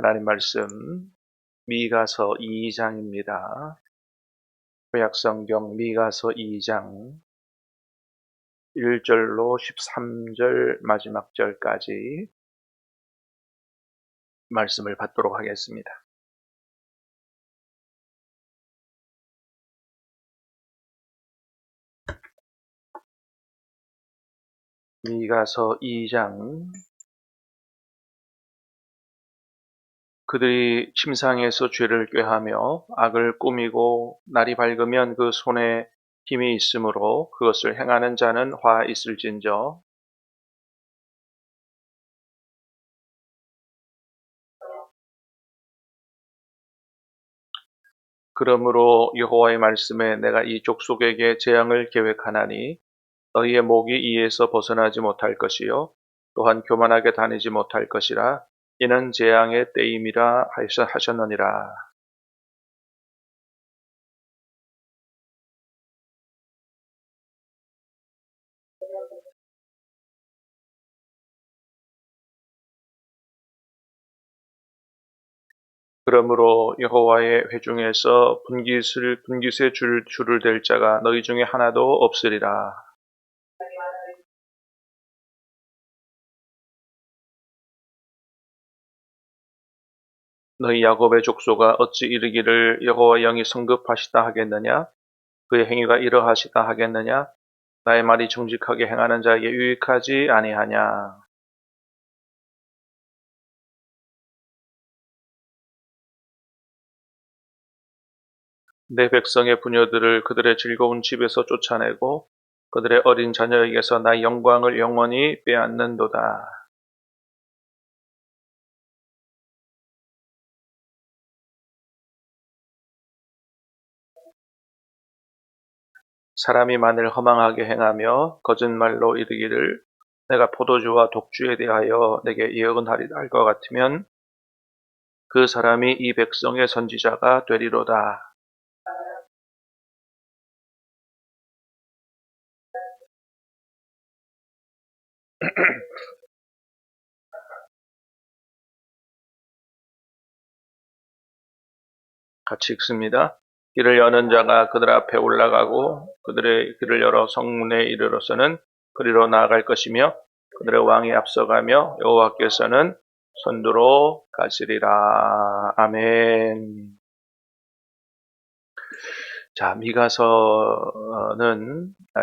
하나님 말씀 미가서 2장입니다. 구약성경 미가서 2장 1절로 13절 마지막 절까지 말씀을 받도록 하겠습니다. 미가서 2장. 그들이 침상에서 죄를 꾀하며 악을 꾸미고 날이 밝으면 그 손에 힘이 있으므로 그것을 행하는 자는 화 있을진저. 그러므로 여호와의 말씀에 내가 이 족속에게 재앙을 계획하나니 너희의 목이 이에서 벗어나지 못할 것이요 또한 교만하게 다니지 못할 것이라. 이는 재앙의 때임이라 하셨느니라. 그러므로 여호와의 회중에서 분깃에 줄을 댈 자가 너희 중에 하나도 없으리라. 너희 야곱의 족속아 어찌 이르기를 여호와 영이 성급하시다 하겠느냐? 그의 행위가 이러하시다 하겠느냐? 나의 말이 정직하게 행하는 자에게 유익하지 아니하냐? 내 백성의 부녀들을 그들의 즐거운 집에서 쫓아내고 그들의 어린 자녀에게서 나의 영광을 영원히 빼앗는도다. 사람이 만일 허망하게 행하며 거짓말로 이르기를 내가 포도주와 독주에 대하여 내게 예언하리라 할 것 같으면 그 사람이 이 백성의 선지자가 되리로다. 같이 읽습니다. 길을 여는 자가 그들 앞에 올라가고 그들의 길을 열어 성문에 이르러서는 그리로 나아갈 것이며 그들의 왕이 앞서가며 여호와께서는 선두로 가시리라. 아멘. 자, 미가서는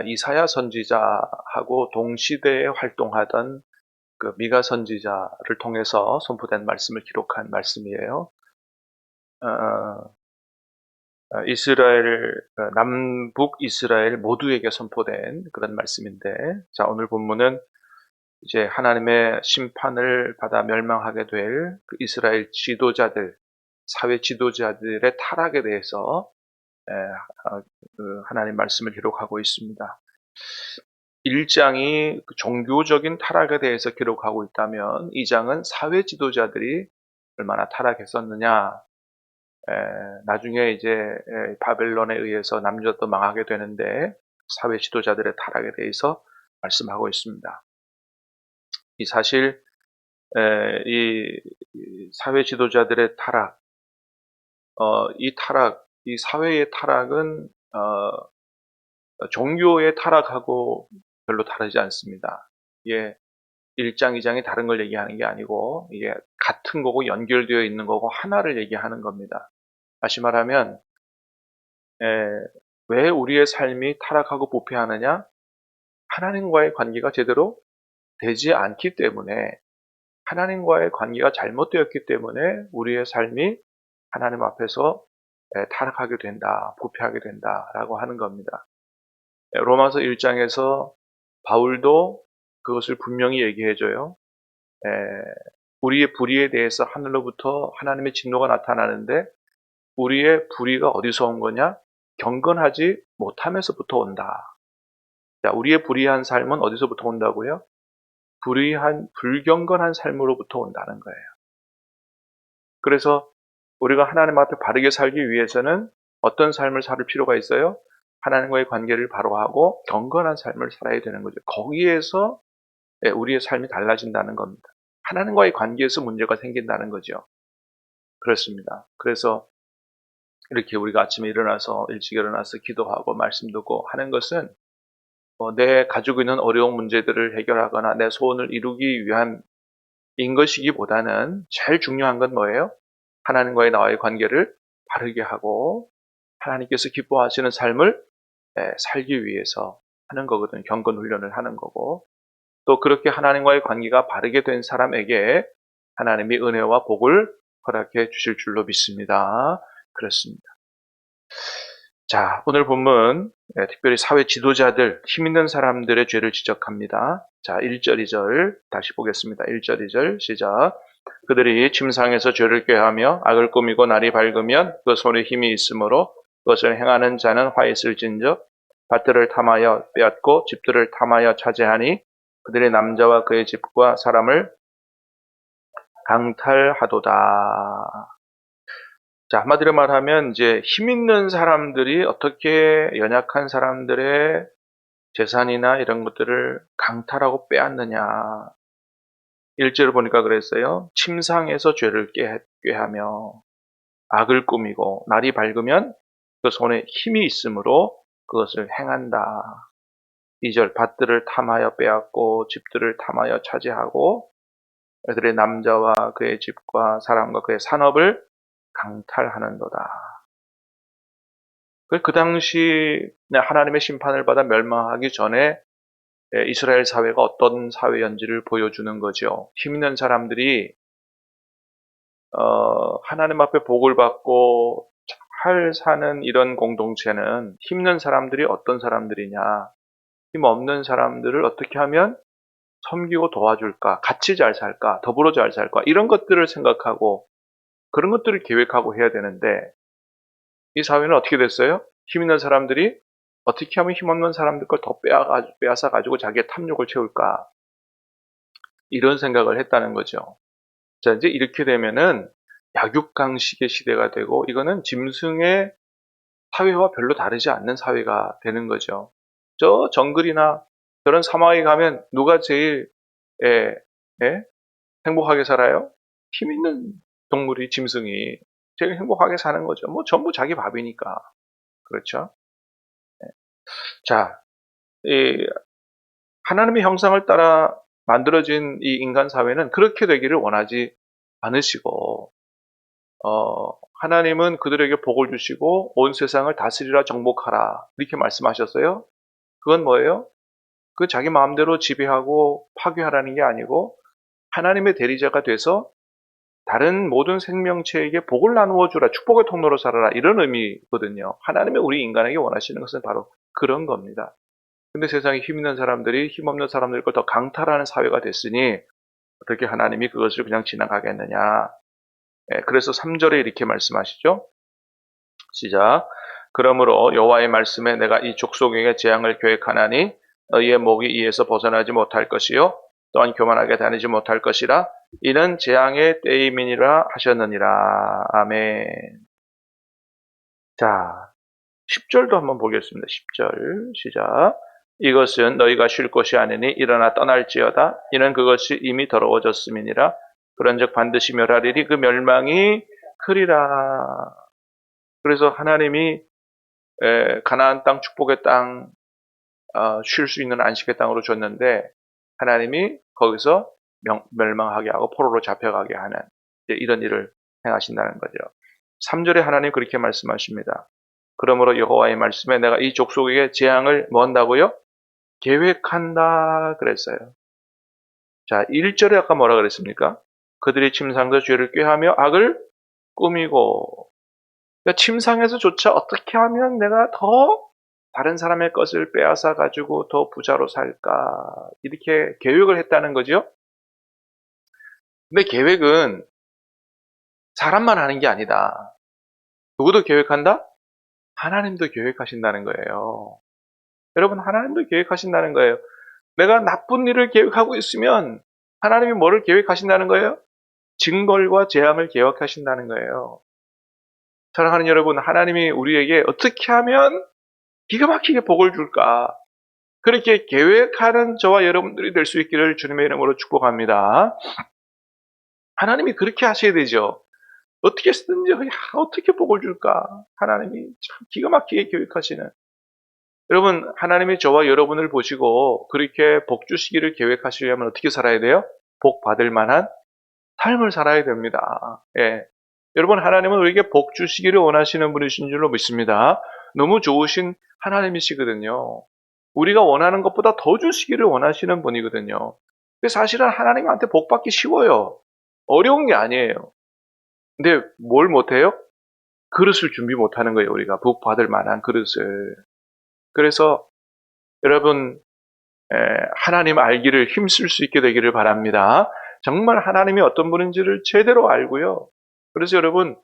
이사야 선지자하고 동시대에 활동하던 그 미가 선지자를 통해서 선포된 말씀을 기록한 말씀이에요. 이스라엘, 남북 이스라엘 모두에게 선포된 그런 말씀인데, 자, 오늘 본문은 이제 하나님의 심판을 받아 멸망하게 될 그 이스라엘 지도자들, 사회 지도자들의 타락에 대해서 하나님 말씀을 기록하고 있습니다. 1장이 종교적인 타락에 대해서 기록하고 있다면 2장은 사회 지도자들이 얼마나 타락했었느냐, 나중에 이제 바벨론에 의해서 남유다도 망하게 되는데 사회 지도자들의 타락에 대해서 말씀하고 있습니다. 이 사실 이 사회 지도자들의 타락, 이 사회의 타락은 종교의 타락하고 별로 다르지 않습니다. 이게 1장, 2장이 다른 걸 얘기하는 게 아니고 이게 같은 거고 연결되어 있는 거고 하나를 얘기하는 겁니다. 다시 말하면 왜 우리의 삶이 타락하고 부패하느냐? 하나님과의 관계가 제대로 되지 않기 때문에, 하나님과의 관계가 잘못되었기 때문에 우리의 삶이 하나님 앞에서 타락하게 된다, 부패하게 된다라고 하는 겁니다. 로마서 1장에서 바울도 그것을 분명히 얘기해줘요. 우리의 불의에 대해서 하늘로부터 하나님의 진노가 나타나는데 우리의 불의가 어디서 온 거냐? 경건하지 못함에서부터 온다. 자, 우리의 불의한 삶은 어디서부터 온다고요? 불경건한 삶으로부터 온다는 거예요. 그래서 우리가 하나님 앞에 바르게 살기 위해서는 어떤 삶을 살 필요가 있어요? 하나님과의 관계를 바로하고 경건한 삶을 살아야 되는 거죠. 거기에서 우리의 삶이 달라진다는 겁니다. 하나님과의 관계에서 문제가 생긴다는 거죠. 그렇습니다. 그래서 이렇게 우리가 아침에 일어나서 일찍 일어나서 기도하고 말씀 듣고 하는 것은 내 가지고 있는 어려운 문제들을 해결하거나 내 소원을 이루기 위한 인 것이기보다는 제일 중요한 건 뭐예요? 하나님과의 나와의 관계를 바르게 하고 하나님께서 기뻐하시는 삶을 살기 위해서 하는 거거든요. 경건 훈련을 하는 거고 또 그렇게 하나님과의 관계가 바르게 된 사람에게 하나님이 은혜와 복을 허락해 주실 줄로 믿습니다. 그렇습니다. 자, 오늘 본문 특별히 사회 지도자들, 힘 있는 사람들의 죄를 지적합니다. 자, 1절, 2절 다시 보겠습니다. 1절, 2절 시작. 그들이 침상에서 죄를 꾀하며 악을 꾸미고 날이 밝으면 그 손에 힘이 있으므로 그것을 행하는 자는 화 있을진저 밭들을 탐하여 빼앗고 집들을 탐하여 차지하니 그들의 남자와 그의 집과 사람을 강탈하도다. 자, 한마디로 말하면 이제 힘 있는 사람들이 어떻게 연약한 사람들의 재산이나 이런 것들을 강탈하고 빼앗느냐. 1절을 보니까 그랬어요. 침상에서 죄를 꾀하며 악을 꾸미고 날이 밝으면 그 손에 힘이 있으므로 그것을 행한다. 2절 밭들을 탐하여 빼앗고 집들을 탐하여 차지하고 그들의 남자와 그의 집과 사람과 그의 산업을 강탈하는도다. 그 당시 하나님의 심판을 받아 멸망하기 전에 이스라엘 사회가 어떤 사회였는지를 보여주는 거죠. 힘 있는 사람들이 하나님 앞에 복을 받고 잘 사는 이런 공동체는 힘있는 사람들이 어떤 사람들이냐, 힘 없는 사람들을 어떻게 하면 섬기고 도와줄까, 같이 잘 살까, 더불어 잘 살까 이런 것들을 생각하고 그런 것들을 계획하고 해야 되는데 이 사회는 어떻게 됐어요? 힘 있는 사람들이 어떻게 하면 힘없는 사람들 걸 더 빼앗아 가지고 자기의 탐욕을 채울까 이런 생각을 했다는 거죠. 자, 이제 이렇게 되면은 약육강식의 시대가 되고 이거는 짐승의 사회와 별로 다르지 않는 사회가 되는 거죠. 저 정글이나 저런 사막에 가면 누가 제일 예, 예? 행복하게 살아요? 힘 있는 동물이 짐승이 제일 행복하게 사는 거죠. 뭐 전부 자기 밥이니까. 그렇죠? 자, 이 하나님의 형상을 따라 만들어진 이 인간 사회는 그렇게 되기를 원하지 않으시고 하나님은 그들에게 복을 주시고 온 세상을 다스리라 정복하라 이렇게 말씀하셨어요. 그건 뭐예요? 그 자기 마음대로 지배하고 파괴하라는 게 아니고 하나님의 대리자가 돼서 다른 모든 생명체에게 복을 나누어 주라 축복의 통로로 살아라 이런 의미거든요. 하나님의 우리 인간에게 원하시는 것은 바로 그런 겁니다. 근데 세상에 힘 있는 사람들이 힘없는 사람들 걸 더 강탈하는 사회가 됐으니 어떻게 하나님이 그것을 그냥 지나가겠느냐. 그래서 3절에 이렇게 말씀하시죠. 시작. 그러므로 여호와의 말씀에 내가 이 족속에게 재앙을 계획하나니 너희의 목이 이에서 벗어나지 못할 것이요 또한 교만하게 다니지 못할 것이라 이는 재앙의 때임이니라 하셨느니라. 아멘. 자, 10절도 한번 보겠습니다. 10절 시작. 이것은 너희가 쉴 곳이 아니니 일어나 떠날지어다. 이는 그것이 이미 더러워졌음이니라. 그런즉 반드시 멸하리니 그 멸망이 크리라. 그래서 하나님이 가나안 땅 축복의 땅 쉴 수 있는 안식의 땅으로 줬는데 하나님이 거기서 멸망하게 하고 포로로 잡혀가게 하는 이런 일을 행하신다는 거죠. 3절에 하나님 그렇게 말씀하십니다. 그러므로 여호와의 말씀에 내가 이 족속에게 재앙을 뭐 한다고요? 계획한다 그랬어요. 자, 1절에 아까 뭐라 그랬습니까? 그들이 침상에서 죄를 꾀하며 악을 꾸미고 그러니까 침상에서조차 어떻게 하면 내가 더 다른 사람의 것을 빼앗아 가지고 더 부자로 살까 이렇게 계획을 했다는 거죠. 근데 계획은 사람만 하는 게 아니다. 누구도 계획한다? 하나님도 계획하신다는 거예요. 여러분 하나님도 계획하신다는 거예요. 내가 나쁜 일을 계획하고 있으면 하나님이 뭐를 계획하신다는 거예요? 징벌과 재앙을 계획하신다는 거예요. 사랑하는 여러분, 하나님이 우리에게 어떻게 하면 기가 막히게 복을 줄까? 그렇게 계획하는 저와 여러분들이 될 수 있기를 주님의 이름으로 축복합니다. 하나님이 그렇게 하셔야 되죠. 어떻게 쓰든지 어떻게 복을 줄까? 하나님이 참 기가 막히게 계획하시는. 여러분, 하나님이 저와 여러분을 보시고 그렇게 복 주시기를 계획하시려면 어떻게 살아야 돼요? 복 받을 만한 삶을 살아야 됩니다. 예. 여러분, 하나님은 우리에게 복 주시기를 원하시는 분이신 줄로 믿습니다. 너무 좋으신 하나님이시거든요. 우리가 원하는 것보다 더 주시기를 원하시는 분이거든요. 근데 사실은 하나님한테 복 받기 쉬워요. 어려운 게 아니에요. 근데 뭘 못해요? 그릇을 준비 못하는 거예요. 우리가 복 받을 만한 그릇을. 그래서 여러분, 하나님 알기를 힘쓸 수 있게 되기를 바랍니다. 정말 하나님이 어떤 분인지를 제대로 알고요. 그래서 여러분,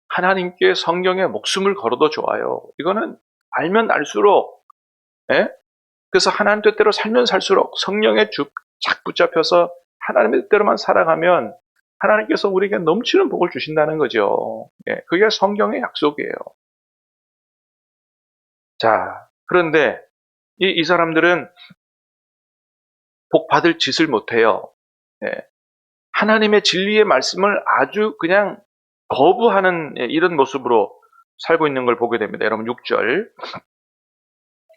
하나님께 성경에 목숨을 걸어도 좋아요. 이거는 알면 알수록, 예? 그래서 하나님 뜻대로 살면 살수록 성령에 착 붙잡혀서 하나님의 뜻대로만 살아가면 하나님께서 우리에게 넘치는 복을 주신다는 거죠. 예, 그게 성경의 약속이에요. 자, 그런데 이 사람들은 복 받을 짓을 못해요. 예, 하나님의 진리의 말씀을 아주 그냥 거부하는 이런 모습으로 살고 있는 걸 보게 됩니다. 여러분 6절입니다.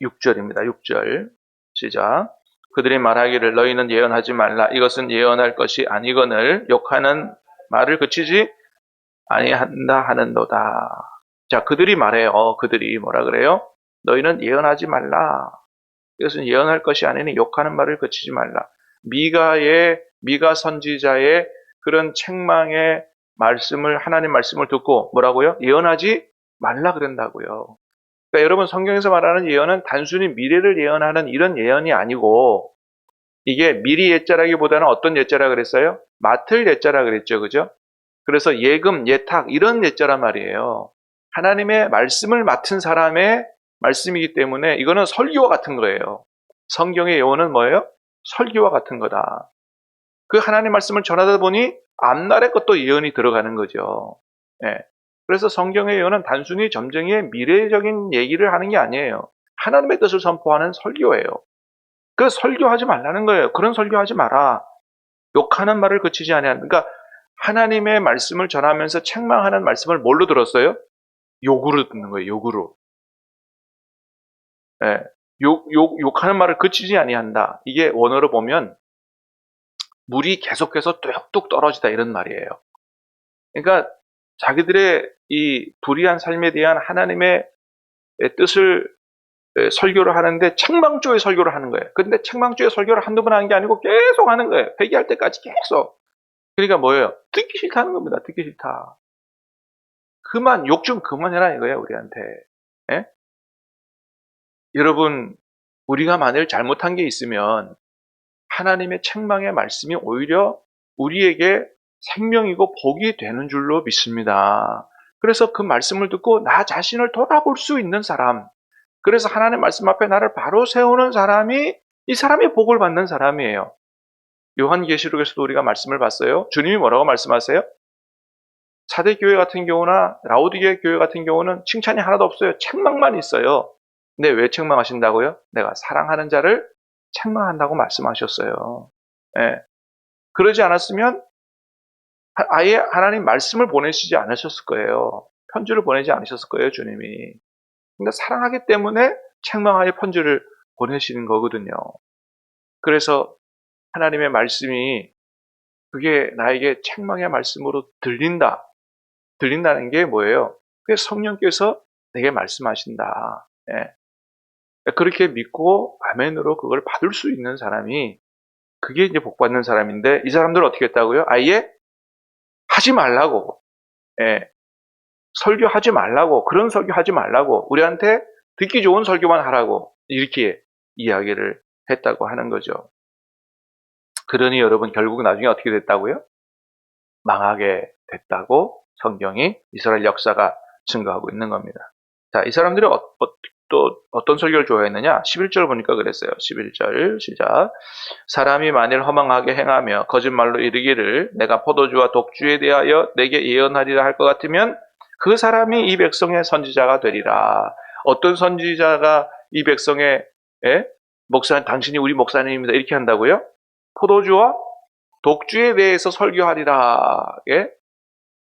6절 시작. 그들이 말하기를 너희는 예언하지 말라. 이것은 예언할 것이 아니거늘 욕하는 말을 그치지 아니한다 하는도다. 자, 그들이 말해요. 그들이 뭐라 그래요? 너희는 예언하지 말라. 이것은 예언할 것이 아니니 욕하는 말을 그치지 말라. 미가 선지자의 그런 책망의 말씀을 하나님 말씀을 듣고 뭐라고요? 예언하지 말라 그런다고요. 그러니까 여러분 성경에서 말하는 예언은 단순히 미래를 예언하는 이런 예언이 아니고 이게 미리 예자라기보다는 어떤 예자라 그랬어요? 맡을 예자라 그랬죠. 그죠? 그래서 예금, 예탁 이런 예자란 말이에요. 하나님의 말씀을 맡은 사람의 말씀이기 때문에 이거는 설교와 같은 거예요. 성경의 예언은 뭐예요? 설교와 같은 거다. 그 하나님 말씀을 전하다 보니 앞날의 것도 예언이 들어가는 거죠. 예. 그래서 성경의 예언은 단순히 점쟁이의 미래적인 얘기를 하는 게 아니에요. 하나님의 뜻을 선포하는 설교예요. 그 설교하지 말라는 거예요. 그런 설교하지 마라. 욕하는 말을 그치지 아니하는. 그러니까 하나님의 말씀을 전하면서 책망하는 말씀을 뭘로 들었어요? 욕으로 듣는 거예요. 욕으로. 예. 욕하는 말을 그치지 아니한다. 이게 원어로 보면 물이 계속해서 뚝뚝 떨어지다 이런 말이에요. 그러니까 자기들의 이 불의한 삶에 대한 하나님의 뜻을 설교를 하는데 책망조의 설교를 하는 거예요. 그런데 책망조의 설교를 한두 번 하는 게 아니고 계속 하는 거예요. 회개할 때까지 계속. 그러니까 뭐예요? 듣기 싫다는 겁니다. 듣기 싫다. 욕 좀 그만해라 이거예요, 우리한테. 예? 여러분, 우리가 만일 잘못한 게 있으면 하나님의 책망의 말씀이 오히려 우리에게 생명이고 복이 되는 줄로 믿습니다. 그래서 그 말씀을 듣고 나 자신을 돌아볼 수 있는 사람, 그래서 하나님 말씀 앞에 나를 바로 세우는 사람이 이 사람이 복을 받는 사람이에요. 요한계시록에서도 우리가 말씀을 봤어요. 주님이 뭐라고 말씀하세요? 사대교회 같은 경우나 라오디게 교회 같은 경우는 칭찬이 하나도 없어요. 책망만 있어요. 근데 왜 책망하신다고요? 내가 사랑하는 자를 책망한다고 말씀하셨어요. 예. 그러지 않았으면 아예 하나님 말씀을 보내시지 않으셨을 거예요. 편지를 보내지 않으셨을 거예요, 주님이. 근데 사랑하기 때문에 책망하여 편지를 보내시는 거거든요. 그래서 하나님의 말씀이 그게 나에게 책망의 말씀으로 들린다는 게 뭐예요? 그게 성령께서 내게 말씀하신다. 예. 그렇게 믿고 아멘으로 그걸 받을 수 있는 사람이 그게 이제 복받는 사람인데 이 사람들은 어떻게 했다고요? 아예 하지 말라고. 예. 설교하지 말라고. 그런 설교하지 말라고. 우리한테 듣기 좋은 설교만 하라고. 이렇게 이야기를 했다고 하는 거죠. 그러니 여러분 결국 나중에 어떻게 됐다고요? 망하게 됐다고 성경이 이스라엘 역사가 증거하고 있는 겁니다. 자, 이 사람들이 또 어떤 설교를 좋아했느냐? 11절 보니까 그랬어요. 11절 시작. 사람이 만일 허망하게 행하며 거짓말로 이르기를 내가 포도주와 독주에 대하여 내게 예언하리라 할 것 같으면 그 사람이 이 백성의 선지자가 되리라. 어떤 선지자가 이 백성의 당신이 우리 목사님입니다. 이렇게 한다고요? 포도주와 독주에 대해서 설교하리라. 예?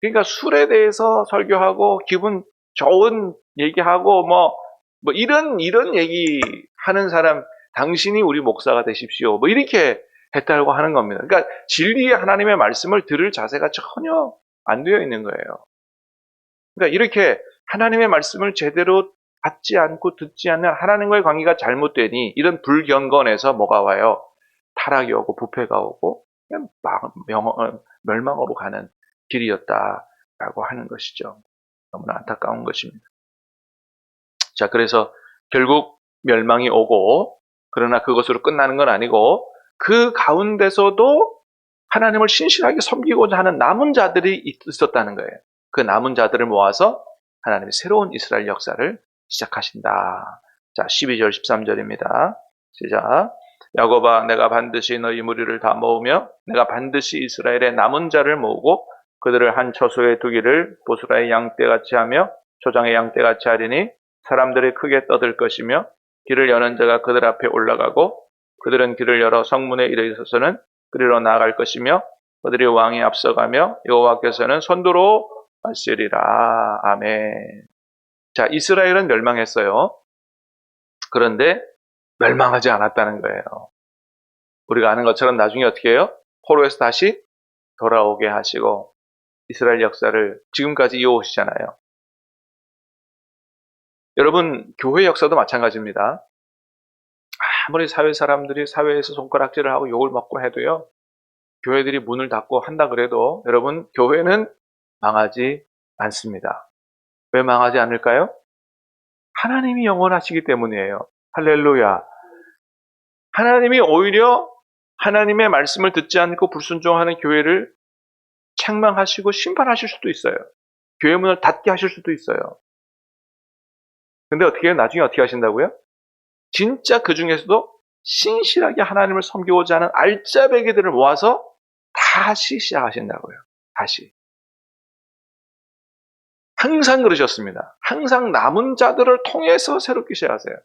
그러니까 술에 대해서 설교하고 기분 좋은 얘기하고 뭐 이런 얘기 하는 사람, 당신이 우리 목사가 되십시오. 뭐 이렇게 했다고 하는 겁니다. 그러니까 진리의 하나님의 말씀을 들을 자세가 전혀 안 되어 있는 거예요. 그러니까 이렇게 하나님의 말씀을 제대로 받지 않고 듣지 않는 하나님과의 관계가 잘못되니 이런 불경건에서 뭐가 와요? 타락이 오고 부패가 오고 그냥 멸망으로 가는 길이었다라고 하는 것이죠. 너무나 안타까운 것입니다. 자, 그래서 결국 멸망이 오고, 그러나 그것으로 끝나는 건 아니고 그 가운데서도 하나님을 신실하게 섬기고자 하는 남은 자들이 있었다는 거예요. 그 남은 자들을 모아서 하나님이 새로운 이스라엘 역사를 시작하신다. 자, 12절 13절입니다. 시작. 야곱아, 내가 반드시 너희 무리를 다 모으며 내가 반드시 이스라엘의 남은 자를 모으고 그들을 한 처소에 두기를 보스라의 양떼같이 하며 초장의 양떼같이 하리니 사람들이 크게 떠들 것이며 길을 여는 자가 그들 앞에 올라가고 그들은 길을 열어 성문에 이르러서는 그리로 나아갈 것이며 그들이 왕이 앞서가며 여호와께서는 선두로 가시리라. 아멘. 자, 이스라엘은 멸망했어요. 그런데 멸망하지 않았다는 거예요. 우리가 아는 것처럼 나중에 어떻게 해요? 포로에서 다시 돌아오게 하시고 이스라엘 역사를 지금까지 이어오시잖아요. 여러분, 교회 역사도 마찬가지입니다. 아무리 사회 사람들이 사회에서 손가락질을 하고 욕을 먹고 해도요, 교회들이 문을 닫고 한다 그래도 여러분, 교회는 망하지 않습니다. 왜 망하지 않을까요? 하나님이 영원하시기 때문이에요. 할렐루야. 하나님이 오히려 하나님의 말씀을 듣지 않고 불순종하는 교회를 책망하시고 심판하실 수도 있어요. 교회 문을 닫게 하실 수도 있어요. 근데 어떻게 해요? 나중에 어떻게 하신다고요? 진짜 그 중에서도 신실하게 하나님을 섬기고자 하는 알짜배기들을 모아서 다시 시작하신다고요. 다시. 항상 그러셨습니다. 항상 남은 자들을 통해서 새롭게 시작하세요.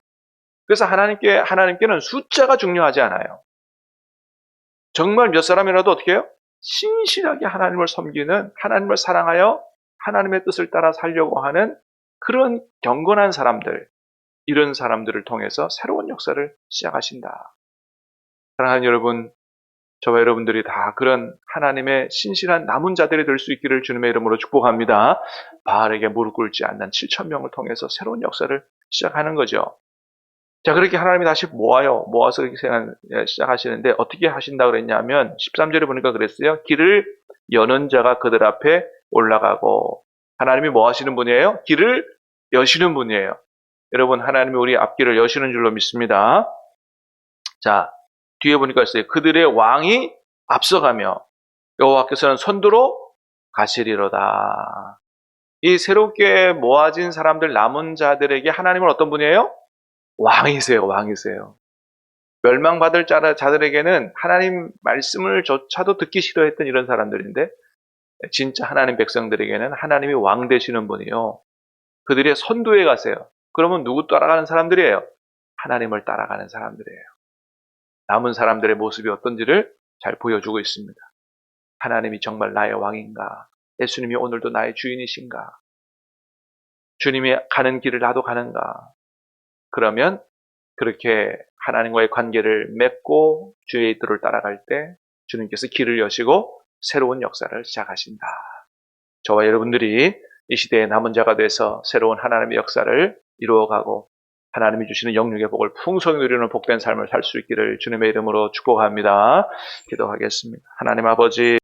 그래서 하나님께는 숫자가 중요하지 않아요. 정말 몇 사람이라도 어떻게 해요? 신실하게 하나님을 섬기는, 하나님을 사랑하여 하나님의 뜻을 따라 살려고 하는 그런 경건한 사람들, 이런 사람들을 통해서 새로운 역사를 시작하신다. 사랑하는 여러분, 저와 여러분들이 다 그런 하나님의 신실한 남은 자들이 될 수 있기를 주님의 이름으로 축복합니다. 바알에게 무릎 꿇지 않는 7,000명을 통해서 새로운 역사를 시작하는 거죠. 자, 그렇게 하나님이 다시 모아서 시작하시는데 어떻게 하신다 그랬냐면 13절에 보니까 그랬어요. 길을 여는 자가 그들 앞에 올라가고, 하나님이 뭐 하시는 분이에요? 길을 여시는 분이에요. 여러분, 하나님이 우리 앞길을 여시는 줄로 믿습니다. 자, 뒤에 보니까 있어요. 그들의 왕이 앞서가며 여호와께서는 선두로 가시리로다. 이 새롭게 모아진 사람들, 남은 자들에게 하나님은 어떤 분이에요? 왕이세요. 왕이세요. 멸망받을 자들에게는 하나님 말씀을 조차도 듣기 싫어했던 이런 사람들인데, 진짜 하나님 백성들에게는 하나님이 왕 되시는 분이요, 그들의 선두에 가세요. 그러면 누구 따라가는 사람들이에요? 하나님을 따라가는 사람들이에요. 남은 사람들의 모습이 어떤지를 잘 보여주고 있습니다. 하나님이 정말 나의 왕인가? 예수님이 오늘도 나의 주인이신가? 주님이 가는 길을 나도 가는가? 그러면 그렇게 하나님과의 관계를 맺고 주의 뜻을 따라갈 때 주님께서 길을 여시고 새로운 역사를 시작하신다. 저와 여러분들이 이 시대의 남은 자가 돼서 새로운 하나님의 역사를 이루어가고 하나님이 주시는 영육의 복을 풍성히 누리는 복된 삶을 살 수 있기를 주님의 이름으로 축복합니다. 기도하겠습니다. 하나님 아버지,